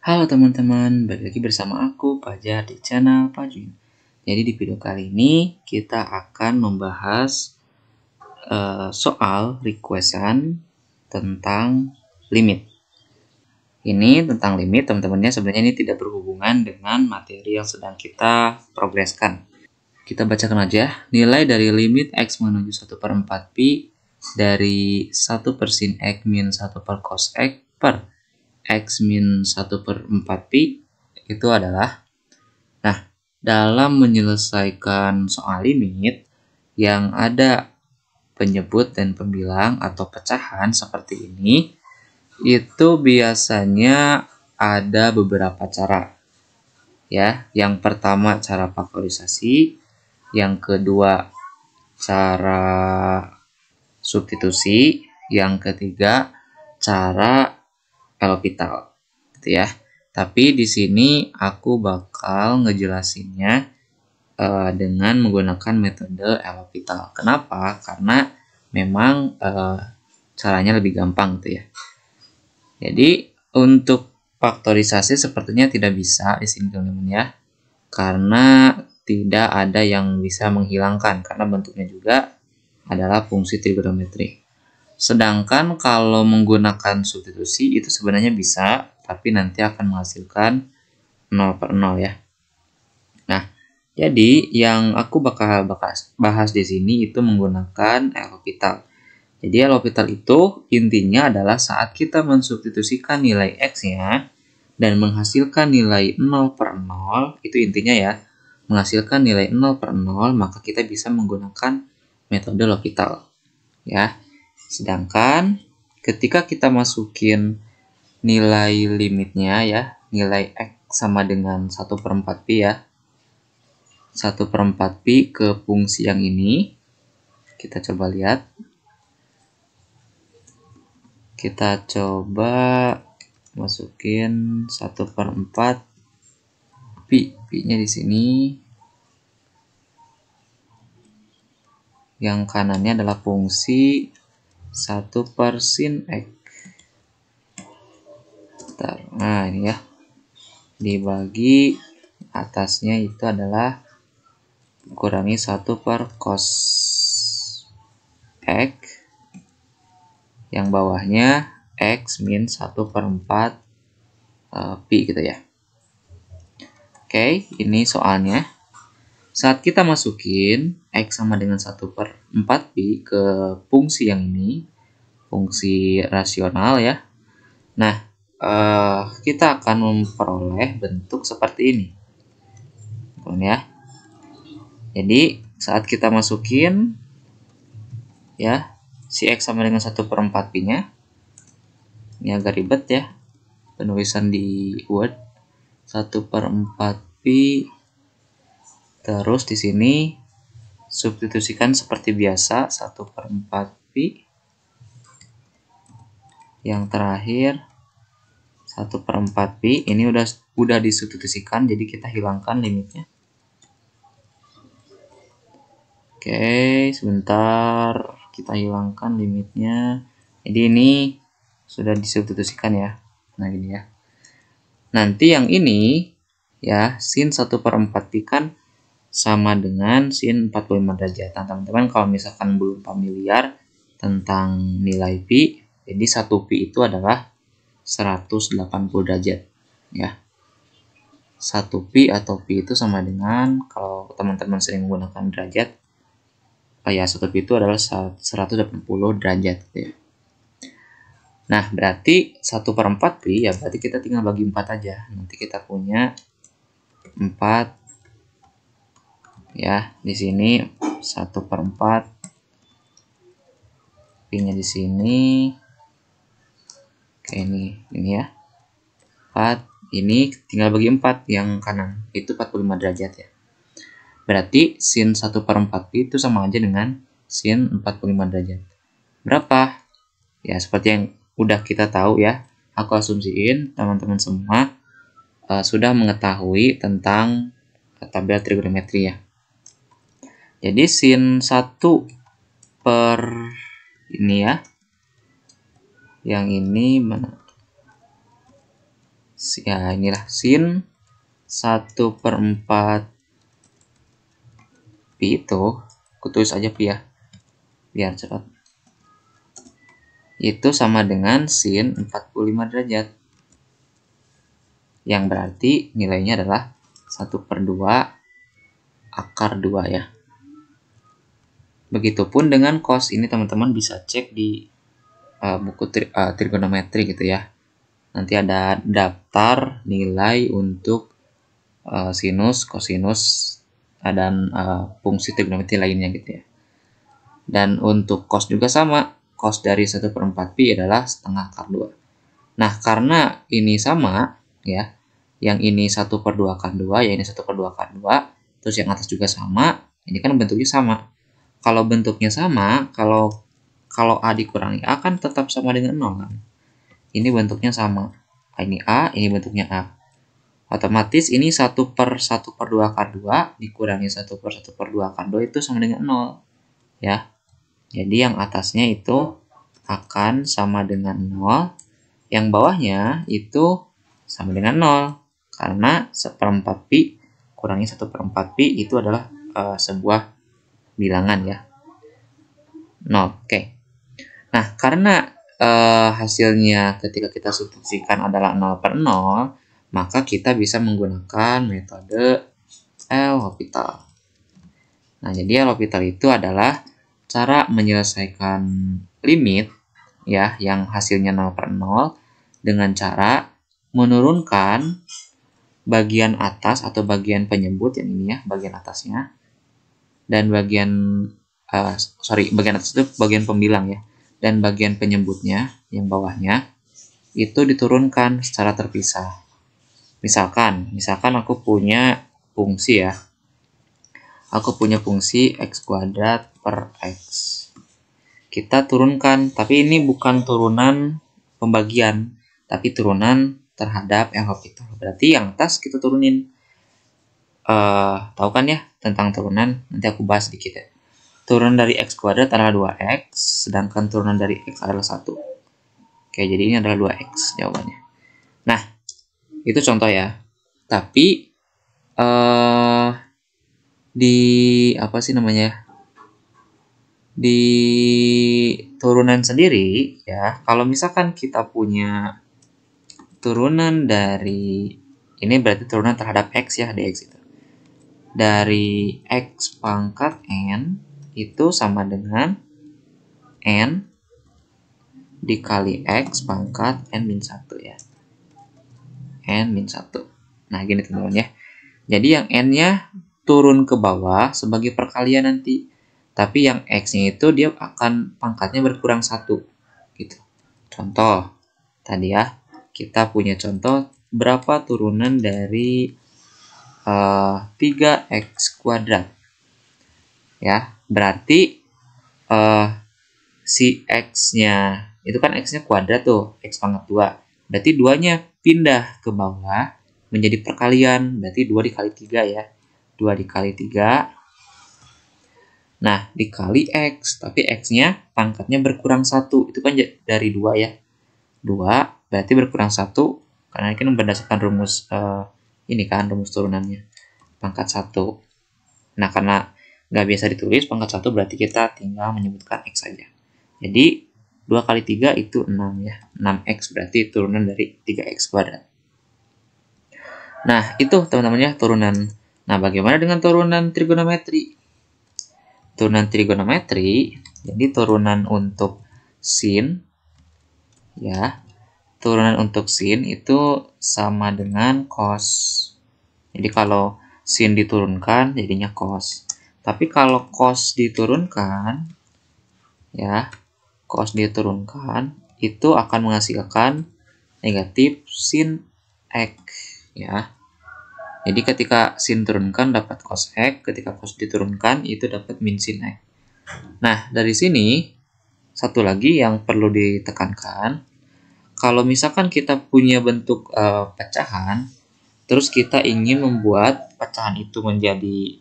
Halo teman-teman, balik lagi bersama aku Fajar di channel Fajrin. Jadi di video kali ini kita akan membahas soal requestan tentang limit. Ini tentang limit teman-temannya, sebenarnya ini tidak berhubungan dengan materi yang sedang kita progreskan. Kita bacakan aja. Nilai dari limit x menuju 1/4 pi dari 1 per sin x min 1 per cos x per x min 1/4 pi itu adalah, nah, dalam menyelesaikan soal limit yang ada penyebut dan pembilang atau pecahan seperti ini, itu biasanya ada beberapa cara. Ya, yang pertama cara faktorisasi, yang kedua cara substitusi, yang ketiga cara L'Hopital, gitu ya. Tapi di sini aku bakal ngejelasinnya dengan menggunakan metode L'Hopital. Kenapa? Karena memang caranya lebih gampang, gitu ya. Jadi untuk faktorisasi sepertinya tidak bisa di sini teman-teman ya, karena tidak ada yang bisa menghilangkan karena bentuknya juga adalah fungsi trigonometri. Sedangkan kalau menggunakan substitusi itu sebenarnya bisa, tapi nanti akan menghasilkan 0/0 ya. Nah, jadi yang aku bakal bahas di sini itu menggunakan L'Hopital. Jadi L'Hopital itu intinya adalah saat kita mensubstitusikan nilai x-nya dan menghasilkan nilai 0/0, itu intinya ya, menghasilkan nilai 0/0, maka kita bisa menggunakan metode L'Hopital ya. Sedangkan ketika kita masukin nilai limitnya ya, nilai x sama dengan 1/4 pi ya, 1/4 pi ke fungsi yang ini, kita coba lihat. Kita coba masukin 1/4 pi, pi-nya di sini. Yang kanannya adalah fungsi 1 per sin x. Nah, ini ya. Dibagi atasnya itu adalah kurangi 1 per cos x. Yang bawahnya x min 1/4 pi gitu ya. Oke, ini soalnya. Saat kita masukin x sama dengan 1/4 pi ke fungsi yang ini, fungsi rasional ya. Nah, kita akan memperoleh bentuk seperti ini. Ya. Jadi, saat kita masukin ya, si x sama dengan 1/4 pi-nya. Ini agak ribet ya penulisan di Word. 1/4 pi. Terus di sini substitusikan seperti biasa 1/4 pi. Yang terakhir 1/4 pi. Ini udah disubstitusikan, jadi kita hilangkan limitnya. Oke, sebentar, kita hilangkan limitnya. Jadi ini sudah disubstitusikan ya. Nah, gini ya. Nanti yang ini ya, sin 1/4 pi kan sama dengan sin 45 derajat. Nah, teman-teman kalau misalkan belum familiar tentang nilai pi, jadi 1 pi itu adalah 180 derajat ya. 1 pi atau pi itu sama dengan, kalau teman-teman sering menggunakan derajat, ya 1 pi itu adalah 180 derajat gitu ya. Nah, berarti 1/4 pi ya berarti kita tinggal bagi 4 aja. Nanti kita punya 4 ya, di sini 1/4 pi-nya di sini. Oke, ini ya. 4, ini tinggal bagi 4 yang kanan, itu 45 derajat ya. Berarti sin 1/4 pi itu sama aja dengan sin 45 derajat. Berapa? Ya, seperti yang udah kita tahu ya. Aku asumsiin teman-teman semua sudah mengetahui tentang tabel trigonometri ya. Jadi sin 1 per ini ya. Yang ini mana? Ya, inilah sin 1/4 pi itu, aku tulis aja pi ya, biar cepat. Itu sama dengan sin 45 derajat. Yang berarti nilainya adalah 1/2 akar 2 ya. Begitupun dengan cos, ini teman-teman bisa cek di buku trigonometri gitu ya. Nanti ada daftar nilai untuk sinus, kosinus, dan fungsi trigonometri lainnya gitu ya. Dan untuk cos juga sama, cos dari 1/4 pi adalah setengah akar 2. Nah, karena ini sama ya, yang ini 1/2 akar 2, ya ini 1/2 akar 2, terus yang atas juga sama, ini kan bentuknya sama. Kalau bentuknya sama, kalau A dikurangi A kan tetap sama dengan 0 kan. Ini bentuknya sama. Ini A, ini bentuknya A. Otomatis ini 1/1/2 akar 2 dikurangi 1/1/2 akar 2 itu sama dengan 0. Ya. Jadi yang atasnya itu akan sama dengan 0. Yang bawahnya itu sama dengan 0. Karena 1/4 pi kurangi 1/4 pi itu adalah sebuah bilangan ya. 0. Oke. Nah, karena hasilnya ketika kita substitusikan adalah 0/0, maka kita bisa menggunakan metode L'Hopital. Nah, jadi L'Hopital itu adalah cara menyelesaikan limit ya yang hasilnya 0/0 dengan cara menurunkan bagian atas atau bagian penyebut yang ini ya, bagian atasnya, dan bagian bagian atas itu bagian pembilang ya, dan bagian penyebutnya yang bawahnya itu diturunkan secara terpisah. Misalkan aku punya fungsi ya, aku punya fungsi x kuadrat per x. Kita turunkan, tapi ini bukan turunan pembagian, tapi turunan terhadap L'Hopital. Berarti yang atas kita turunin. Tahu kan ya tentang turunan? Nanti aku bahas sedikit ya. Turunan dari x kuadrat adalah 2x, sedangkan turunan dari x adalah 1. Oke, jadi ini adalah 2x jawabannya. Nah, itu contoh ya. Tapi di apa sih namanya? Di turunan sendiri ya, kalau misalkan kita punya turunan dari ini berarti turunan terhadap x ya, dx itu. Dari x pangkat n itu sama dengan n dikali x pangkat n-1 ya. n-1. Nah, gini teman-teman ya. Jadi yang n-nya turun ke bawah sebagai perkalian nanti. Tapi yang x-nya itu dia akan pangkatnya berkurang 1. Gitu. Contoh. Tadi ya, kita punya contoh berapa turunan dari 3x kuadrat. Ya, berarti si x-nya itu kan x-nya kuadrat tuh, x pangkat 2. Berarti 2-nya pindah ke bawah menjadi perkalian, berarti 2 dikali 3 ya. 2 dikali 3. Nah, dikali x, tapi x-nya pangkatnya berkurang 1. Itu kan dari 2 ya. 2 berarti berkurang 1 karena ini kan berdasarkan rumus ini kan rumus turunannya. Pangkat 1. Nah, karena nggak biasa ditulis pangkat 1 berarti kita tinggal menyebutkan x saja. Jadi 2 kali 3 itu 6 ya. 6x berarti turunan dari 3x kuadrat. Nah, itu teman-teman ya turunan. Nah, bagaimana dengan turunan trigonometri? Turunan trigonometri, jadi turunan untuk sin ya. Turunan untuk sin itu sama dengan cos. Jadi kalau sin diturunkan jadinya cos. Tapi kalau cos diturunkan ya, cos diturunkan itu akan menghasilkan negatif sin x ya. Jadi ketika sin turunkan dapat cos x, ketika cos diturunkan itu dapat min sin x. Nah, dari sini satu lagi yang perlu ditekankan, kalau misalkan kita punya bentuk pecahan, terus kita ingin membuat pecahan itu menjadi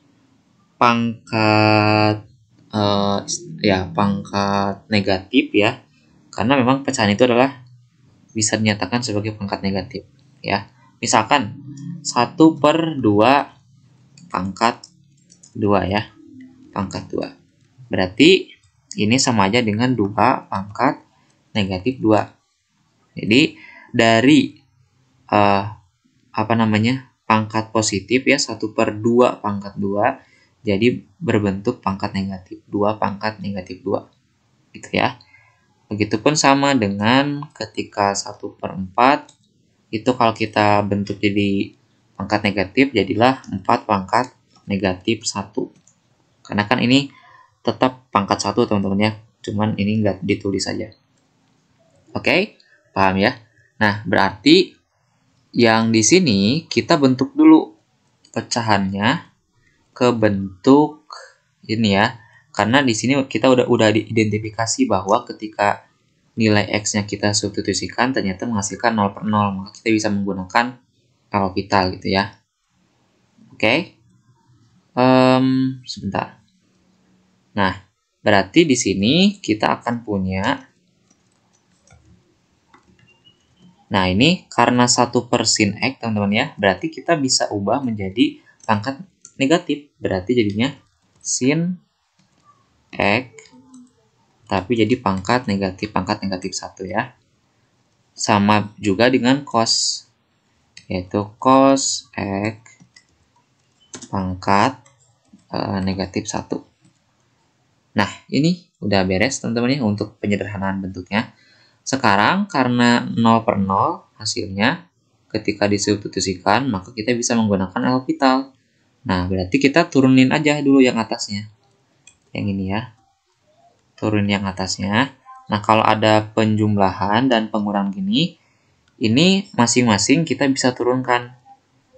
pangkat pangkat negatif ya, karena memang pecahan itu adalah bisa dinyatakan sebagai pangkat negatif ya. Misalkan 1/2 pangkat 2 ya. Pangkat 2. Berarti ini sama aja dengan 2 pangkat negatif 2. Jadi dari pangkat positif ya, 1/2 pangkat 2, jadi berbentuk pangkat negatif 2 pangkat negatif 2 gitu ya. Begitupun sama dengan ketika 1/4 itu kalau kita bentuk jadi pangkat negatif, jadilah 4 pangkat negatif 1. Karena kan ini tetap pangkat 1 teman-teman ya, cuman ini nggak ditulis saja. Oke, paham ya? Nah, berarti yang di sini kita bentuk dulu pecahannya ke bentuk ini ya. Karena di sini kita udah diidentifikasi bahwa ketika nilai X-nya kita substitusikan ternyata menghasilkan 0/0, maka kita bisa menggunakan L'Hopital gitu ya. Oke. Sebentar. Nah, berarti di sini kita akan punya. Nah, ini karena 1/sin X, teman-teman ya. Berarti kita bisa ubah menjadi pangkat negatif. Berarti jadinya sin X, tapi jadi pangkat negatif 1 ya. Sama juga dengan cos, yaitu cos X pangkat negatif 1. Nah, ini udah beres teman-teman ya untuk penyederhanaan bentuknya. Sekarang karena 0/0 hasilnya ketika disubstitusikan, maka kita bisa menggunakan L'Hopital. Nah, berarti kita turunin aja dulu yang atasnya. Yang ini ya. Turun yang atasnya. Nah, kalau ada penjumlahan dan pengurangan gini, ini masing-masing kita bisa turunkan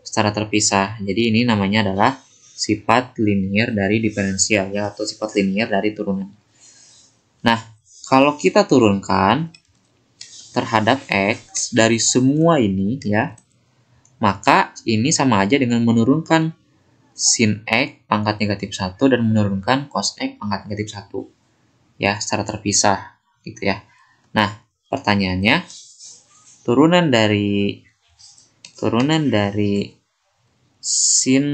secara terpisah. Jadi ini namanya adalah sifat linier dari diferensial ya, atau sifat linier dari turunan. Nah, kalau kita turunkan terhadap X dari semua ini ya, maka ini sama aja dengan menurunkan sin X pangkat negatif 1 dan menurunkan cos X pangkat negatif 1 ya, secara terpisah gitu ya. Nah, pertanyaannya, turunan dari sin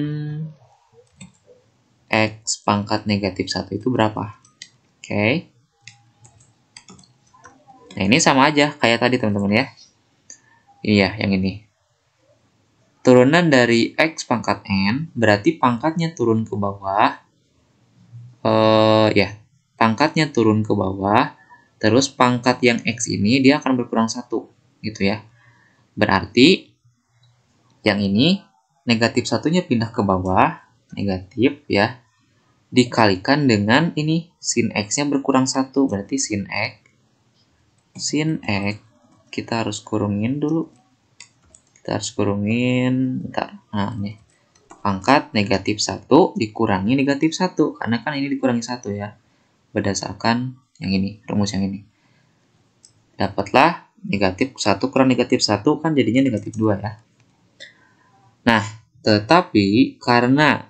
X pangkat negatif 1 itu berapa? Oke. Nah, ini sama aja kayak tadi teman-teman ya. Iya, yang ini. Turunan dari X pangkat N, berarti pangkatnya turun ke bawah. Pangkatnya turun ke bawah. Terus pangkat yang X ini dia akan berkurang 1. Gitu ya. Berarti yang ini negatif 1-nya pindah ke bawah. Negatif ya. Dikalikan dengan ini sin X-nya berkurang 1. Berarti sin X kita harus kurungin dulu. Bentar. Nah, nih. Pangkat negatif 1 dikurangi negatif 1. Karena kan ini dikurangi 1 ya. Berdasarkan yang ini, rumus yang ini. Dapatlah negatif 1 kurang negatif 1 kan jadinya negatif 2 ya. Nah, tetapi karena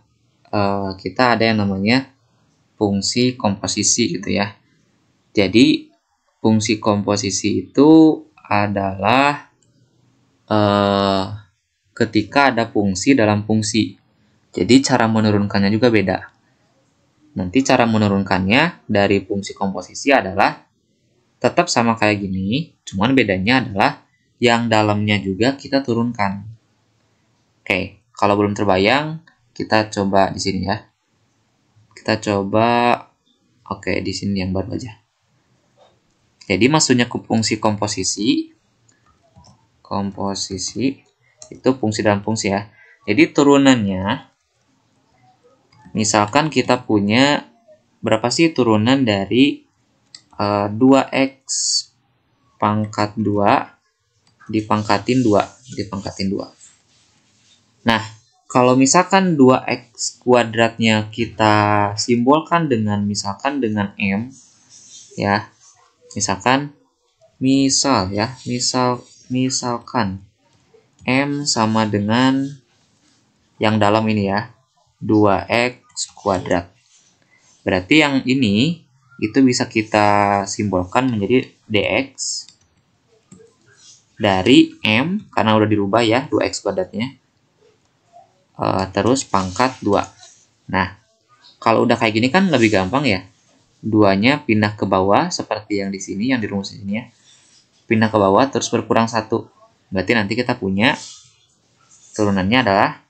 kita ada yang namanya fungsi komposisi gitu ya. Jadi, fungsi komposisi itu adalah ketika ada fungsi dalam fungsi. Jadi cara menurunkannya juga beda. Nanti cara menurunkannya dari fungsi komposisi adalah tetap sama kayak gini, cuman bedanya adalah yang dalamnya juga kita turunkan. Oke, kalau belum terbayang, kita coba di sini ya. Kita coba, oke, di sini yang baru aja. Jadi maksudnya ke fungsi komposisi itu fungsi dalam fungsi ya. Jadi turunannya, misalkan kita punya berapa sih turunan dari 2x pangkat 2 dipangkatin 2. Nah, kalau misalkan 2x kuadratnya kita simbolkan dengan misalkan dengan M ya. Misalkan misalkan M sama dengan yang dalam ini ya, 2x kuadrat. Berarti yang ini itu bisa kita simbolkan menjadi dx dari M, karena udah dirubah ya 2x kuadratnya, terus pangkat 2. Nah, kalau udah kayak gini kan lebih gampang ya. 2-nya pindah ke bawah seperti yang di sini, yang di rumus ini ya. Pindah ke bawah terus berkurang 1. Berarti nanti kita punya turunannya adalah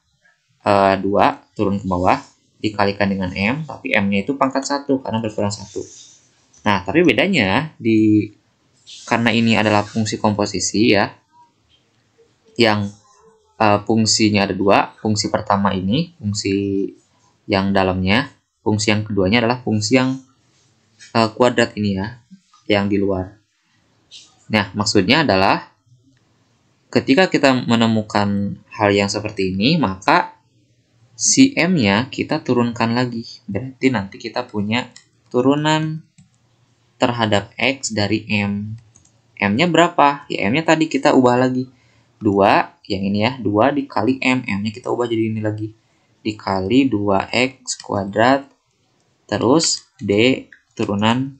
2 turun ke bawah dikalikan dengan M, tapi M-nya itu pangkat 1 karena berkurang 1. Nah, tapi bedanya karena ini adalah fungsi komposisi ya, yang fungsinya ada 2. Fungsi pertama ini, fungsi yang dalamnya, fungsi yang keduanya adalah fungsi yang kuadrat ini ya, yang di luar. Nah, maksudnya adalah ketika kita menemukan hal yang seperti ini, maka si M-nya kita turunkan lagi. Berarti nanti kita punya turunan terhadap X dari M. M-nya berapa? Ya, M-nya tadi kita ubah lagi. 2, yang ini ya, 2 dikali M. M-nya kita ubah jadi ini lagi. Dikali 2X kuadrat. Terus D turunan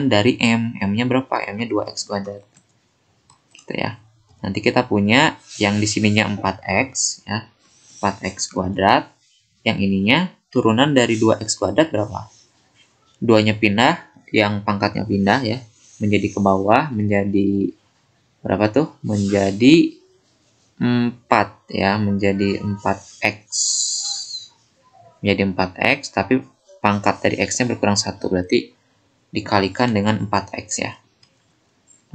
dari M. M-nya berapa? M-nya 2X kuadrat. Gitu ya. Nanti kita punya yang di sininya 4X ya. 4x kuadrat, yang ininya turunan dari 2x kuadrat berapa? 2-nya pindah, yang pangkatnya pindah ya, menjadi ke bawah, menjadi berapa tuh? Menjadi 4 ya, menjadi 4x. Menjadi 4x, tapi pangkat dari x-nya berkurang 1, berarti dikalikan dengan 4x ya.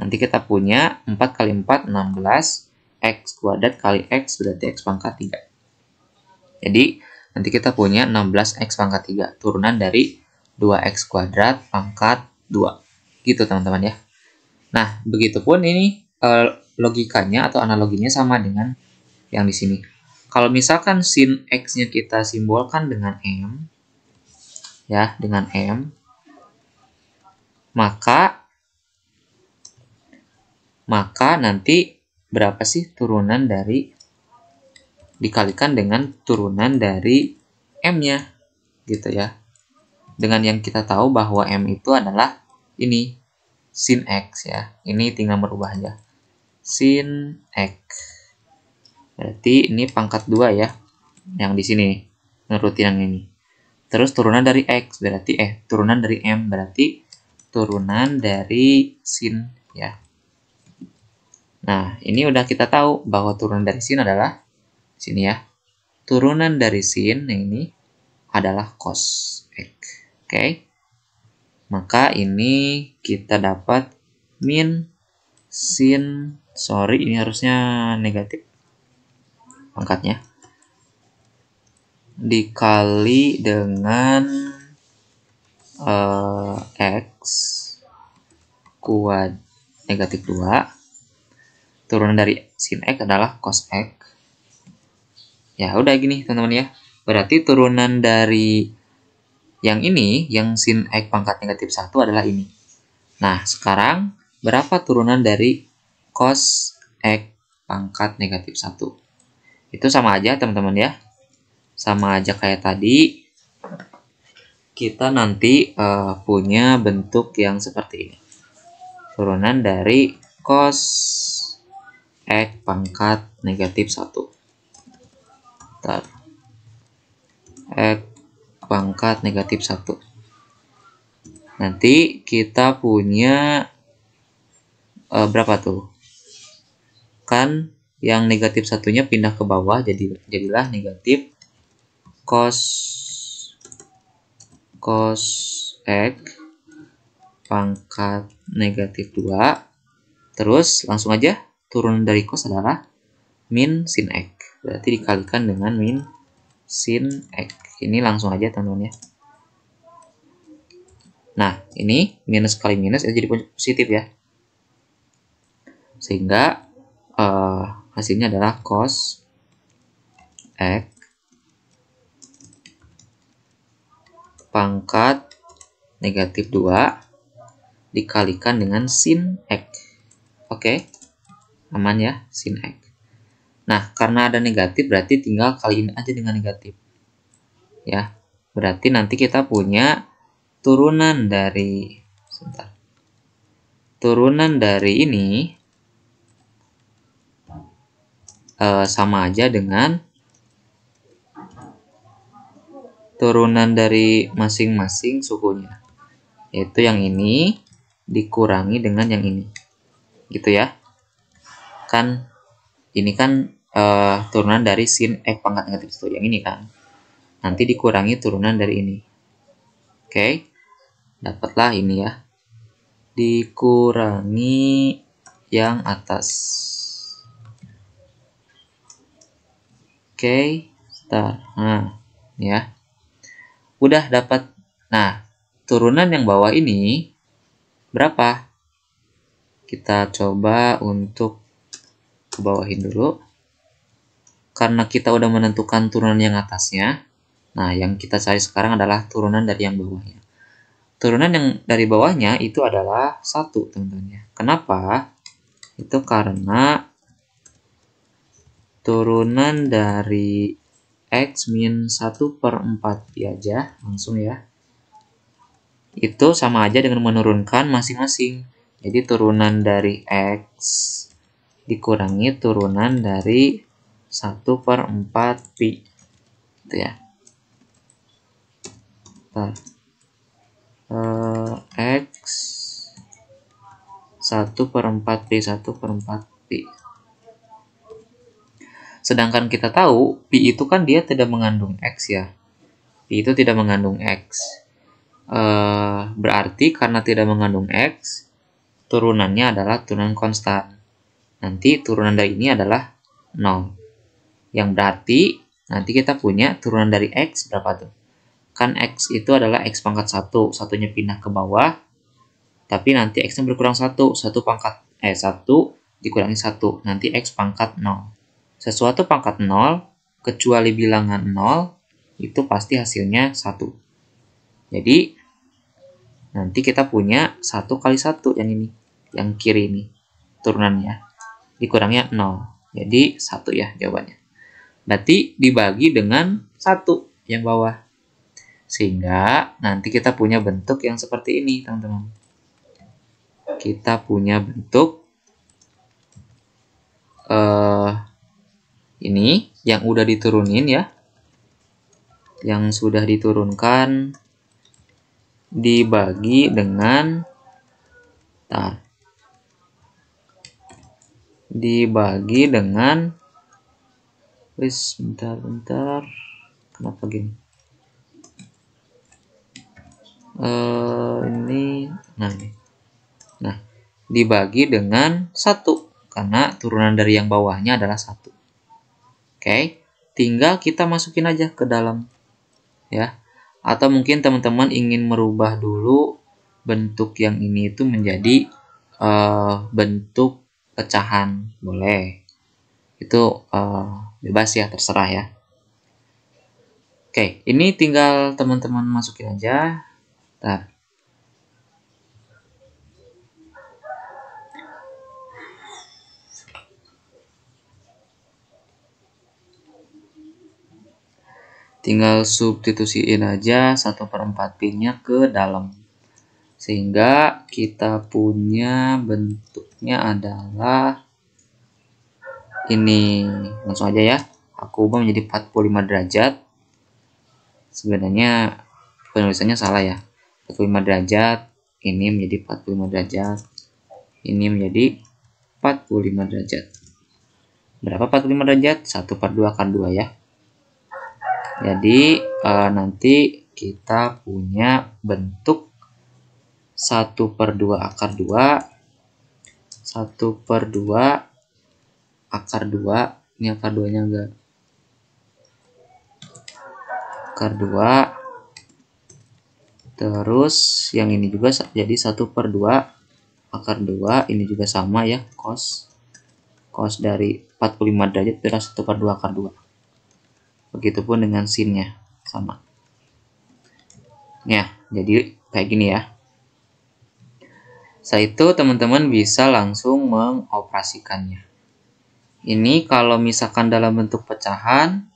Nanti kita punya 4 kali 4, 16, x kuadrat kali x berarti x pangkat 3. Jadi, nanti kita punya 16x pangkat 3, turunan dari 2x kuadrat pangkat 2. Gitu, teman-teman ya. Nah, begitupun ini logikanya atau analoginya sama dengan yang di sini. Kalau misalkan sin x-nya kita simbolkan dengan M, ya, dengan M, maka nanti berapa sih turunan dari dikalikan dengan turunan dari M-nya, gitu ya. Dengan yang kita tahu bahwa M itu adalah ini, sin X ya. Ini tinggal merubah aja. Sin X. Berarti ini pangkat 2 ya, yang di sini, nurutin yang ini. Terus turunan dari X, berarti turunan dari M, berarti turunan dari sin ya. Nah, ini udah kita tahu bahwa turunan dari sin adalah sini ya. Turunan dari sin ini adalah cos X. Oke. Maka ini kita dapat min sin, ini harusnya negatif pangkatnya, dikali dengan X kuadrat negatif 2. Turunan dari sin X adalah cos X. Ya udah gini teman-teman ya. Berarti turunan dari yang ini, yang sin X pangkat negatif 1 adalah ini. Nah, sekarang berapa turunan dari cos X pangkat negatif 1? Itu sama aja teman-teman ya. Sama aja kayak tadi. Kita nanti punya bentuk yang seperti ini. Turunan dari cos X pangkat negatif 1. X pangkat negatif 1. Nanti kita punya berapa tuh? Kan yang negatif satunya pindah ke bawah, jadilah negatif cos X pangkat negatif 2. Terus langsung aja turunan dari cos adalah min sin X. Berarti dikalikan dengan min sin X. Ini langsung aja teman-teman ya. Nah, ini minus kali minus itu jadi positif ya. Sehingga hasilnya adalah cos X pangkat negatif 2 dikalikan dengan sin X. Oke, aman ya, sin X. Nah, karena ada negatif berarti tinggal kaliin aja dengan negatif. Ya, berarti nanti kita punya turunan dari turunan dari ini sama aja dengan turunan dari masing-masing sukunya, yaitu yang ini dikurangi dengan yang ini, gitu ya. Kan ini kan turunan dari sin X pangkat negatif 1, yang ini kan. Nanti dikurangi turunan dari ini. Oke, dapatlah ini ya. Dikurangi yang atas. Oke, start. Nah, ini ya. Udah dapat. Nah, turunan yang bawah ini berapa? Kita coba untuk ke bawahin dulu. Karena kita udah menentukan turunan yang atasnya, nah yang kita cari sekarang adalah turunan dari yang bawahnya. Turunan yang dari bawahnya itu adalah 1, teman-teman ya. Kenapa? Itu karena turunan dari X min 1/4 aja, langsung ya. Itu sama aja dengan menurunkan masing-masing. Jadi turunan dari X dikurangi turunan dari 1/4 pi. Gitu ya. X 1/4 pi 1/4 pi. Sedangkan kita tahu pi itu kan dia tidak mengandung X ya. Pi itu tidak mengandung X. Berarti karena tidak mengandung X, turunannya adalah turunan konstan. Nanti turunan dari ini adalah 0. Yang berarti nanti kita punya turunan dari X berapa tuh? Kan X itu adalah X pangkat 1, satunya pindah ke bawah, tapi nanti X-nya berkurang 1, 1 dikurangi 1, nanti X pangkat 0. Sesuatu pangkat 0, kecuali bilangan 0, itu pasti hasilnya 1. Jadi, nanti kita punya 1 kali 1 yang ini, yang kiri ini, turunannya, dikurangnya 0. Jadi, 1 ya jawabannya. Berarti dibagi dengan 1 yang bawah. Sehingga nanti kita punya bentuk yang seperti ini, teman-teman. Kita punya bentuk ini yang udah diturunin ya. Yang sudah diturunkan dibagi dengan dibagi dengan bentar. Kenapa gini? Ini nah dibagi dengan 1 karena turunan dari yang bawahnya adalah 1. Oke, tinggal kita masukin aja ke dalam ya. Atau mungkin teman-teman ingin merubah dulu bentuk yang ini itu menjadi bentuk pecahan, boleh. Itu bebas ya, terserah ya. Oke, ini tinggal teman-teman masukin aja. Tinggal substitusiin aja 1/4 pi-nya ke dalam. Sehingga kita punya bentuknya adalah ini. Langsung aja ya. Aku ubah menjadi 45 derajat. Sebenarnya penulisannya salah ya. 45 derajat. Ini menjadi 45 derajat. Ini menjadi 45 derajat. Berapa 45 derajat? 1/2 akar 2 ya. Jadi nanti kita punya bentuk 1/2 akar 2, 1/2 akar 2, ini akar 2 nya enggak, akar 2, terus yang ini juga jadi 1/2 akar 2, ini juga sama ya, cos dari 45 derajat adalah 1/2 akar 2. Begitupun dengan sinnya, sama. Ya, jadi kayak gini ya. Setelah itu teman-teman bisa langsung mengoperasikannya. Ini kalau misalkan dalam bentuk pecahan,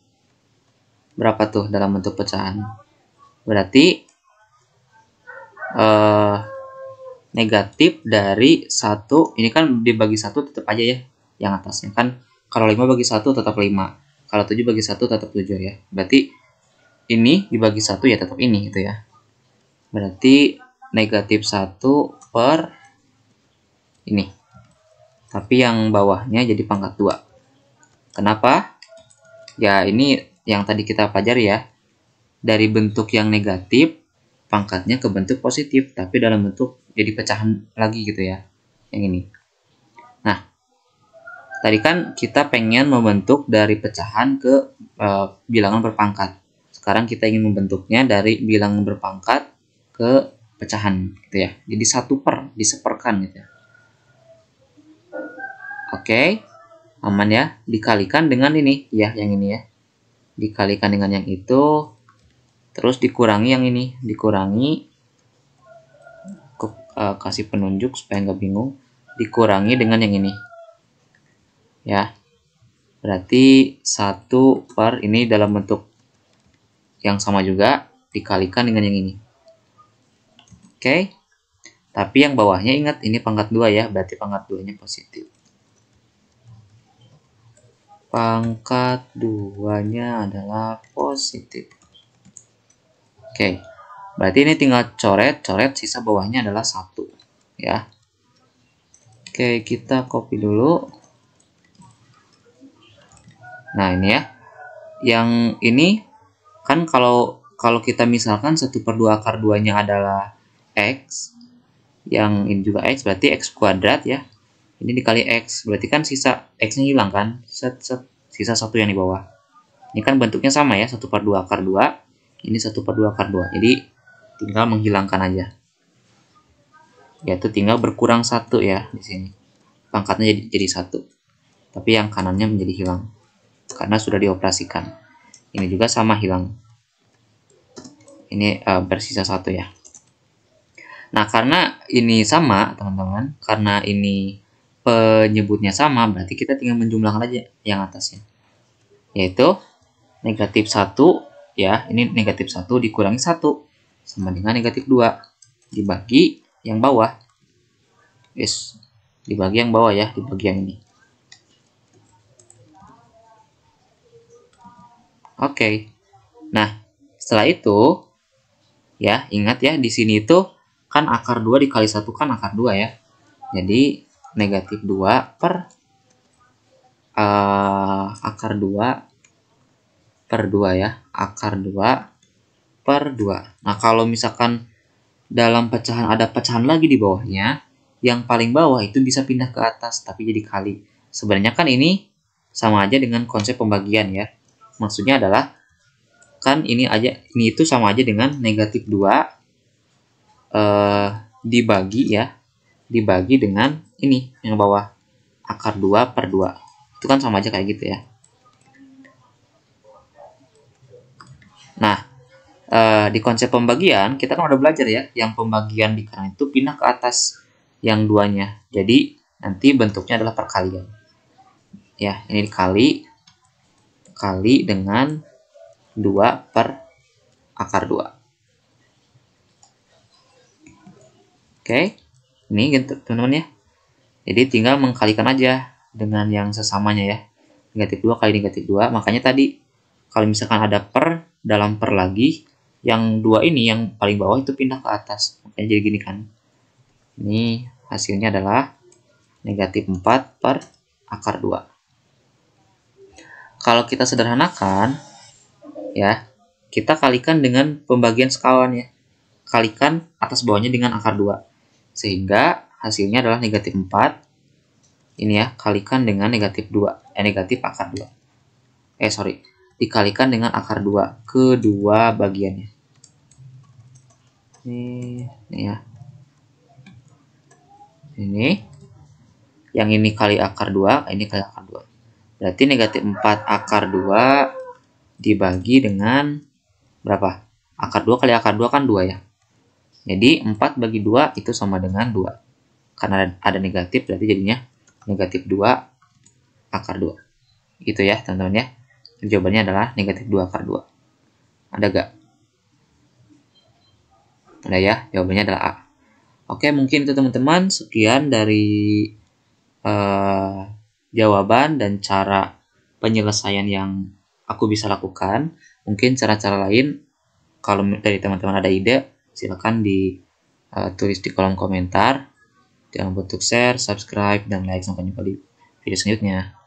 berapa tuh dalam bentuk pecahan? Berarti negatif dari 1, ini kan dibagi 1 tetap aja ya, yang atasnya kan Kalau 5 bagi 1 tetap 5. Kalau 7 bagi 1 tetap 7 ya. Berarti ini dibagi 1 ya tetap ini gitu ya. Berarti negatif 1 per ini. Tapi yang bawahnya jadi pangkat 2. Kenapa? Ya ini yang tadi kita pelajari ya. Dari bentuk yang negatif, pangkatnya ke bentuk positif. Tapi dalam bentuk jadi pecahan lagi gitu ya. Yang ini. Nah, tadi kan kita pengen membentuk dari pecahan ke bilangan berpangkat. Sekarang kita ingin membentuknya dari bilangan berpangkat ke pecahan gitu ya. Jadi 1 per diseperkan gitu ya. Oke, aman ya. Dikalikan dengan ini ya, yang ini ya. Dikalikan dengan yang itu, terus dikurangi yang ini, dikurangi kasih penunjuk supaya nggak bingung. Dikurangi dengan yang ini. Ya. Berarti 1 per ini dalam bentuk yang sama juga dikalikan dengan yang ini. Oke. Tapi yang bawahnya ingat ini pangkat 2 ya, berarti pangkat 2-nya positif. Pangkat 2-nya adalah positif. Oke. Berarti ini tinggal coret, sisa bawahnya adalah 1 ya. Oke, kita copy dulu. Nah, ini ya. Yang ini kan kalau kita misalkan 1/2 akar 2-nya adalah X, yang ini juga X, berarti X kuadrat ya. Ini dikali X, berarti kan sisa X-nya hilang kan? Sisa 1 yang di bawah. Ini kan bentuknya sama ya, 1/2 akar 2. Ini 1/2 akar 2. Jadi tinggal menghilangkan aja. Yaitu tinggal berkurang 1 ya di sini. Pangkatnya jadi 1. Tapi yang kanannya menjadi hilang. Karena sudah dioperasikan. Ini juga sama hilang. Ini bersisa 1 ya. Nah, karena ini sama, teman-teman. Karena ini penyebutnya sama, berarti kita tinggal menjumlahkan aja yang atasnya. Yaitu negatif 1, ya. Ini negatif 1 dikurangi 1. Sama dengan negatif 2. Dibagi yang bawah. Yes. Dibagi yang bawah ya, dibagi yang ini. Oke. Nah, setelah itu ya, ingat ya di sini itu kan akar 2 dikali 1 kan akar 2 ya. Jadi negatif 2 per akar 2 per 2 ya. Akar 2 per 2. Nah, kalau misalkan dalam pecahan ada pecahan lagi di bawahnya, yang paling bawah itu bisa pindah ke atas tapi jadi kali. Sebenarnya kan ini sama aja dengan konsep pembagian ya. Maksudnya adalah kan ini itu sama aja dengan negatif 2 dibagi ya, dibagi dengan ini yang bawah akar 2 per 2. Itu kan sama aja kayak gitu ya. Nah, di konsep pembagian kita kan udah belajar ya, yang pembagian di kanan itu pindah ke atas yang duanya. Jadi nanti bentuknya adalah perkalian. Ya, ini dikali dengan 2 per akar 2. Oke, ini gitu teman-teman ya. Jadi tinggal mengkalikan aja dengan yang sesamanya ya. Negatif 2 kali negatif 2. Makanya tadi kalau misalkan ada per dalam per lagi, yang 2 ini yang paling bawah itu pindah ke atas. Makanya jadi gini kan. Ini hasilnya adalah negatif 4 per akar 2. Kalau kita sederhanakan, ya, kita kalikan dengan pembagian sekawan ya. Kalikan atas bawahnya dengan akar 2. Sehingga hasilnya adalah negatif 4. Ini ya, kalikan dengan negatif 2. Negatif akar 2. Dikalikan dengan akar 2. Kedua bagiannya. Ini ya. Ini. Yang ini kali akar 2. Ini kali akar 2. Berarti negatif 4 akar 2 dibagi dengan berapa? Akar 2 kali akar 2 kan 2 ya. Jadi 4 bagi 2 itu sama dengan 2. Karena ada negatif berarti jadinya negatif 2 akar 2. Gitu ya teman-teman ya. Jawabannya adalah negatif 2 akar 2. Ada gak? Ada ya, jawabannya adalah A. Oke, mungkin itu teman-teman. Sekian dari jawaban dan cara penyelesaian yang aku bisa lakukan. Mungkin cara-cara lain, kalau dari teman-teman ada ide, silakan ditulis di kolom komentar. Jangan lupa untuk share, subscribe, dan like. Sampai jumpa di video selanjutnya.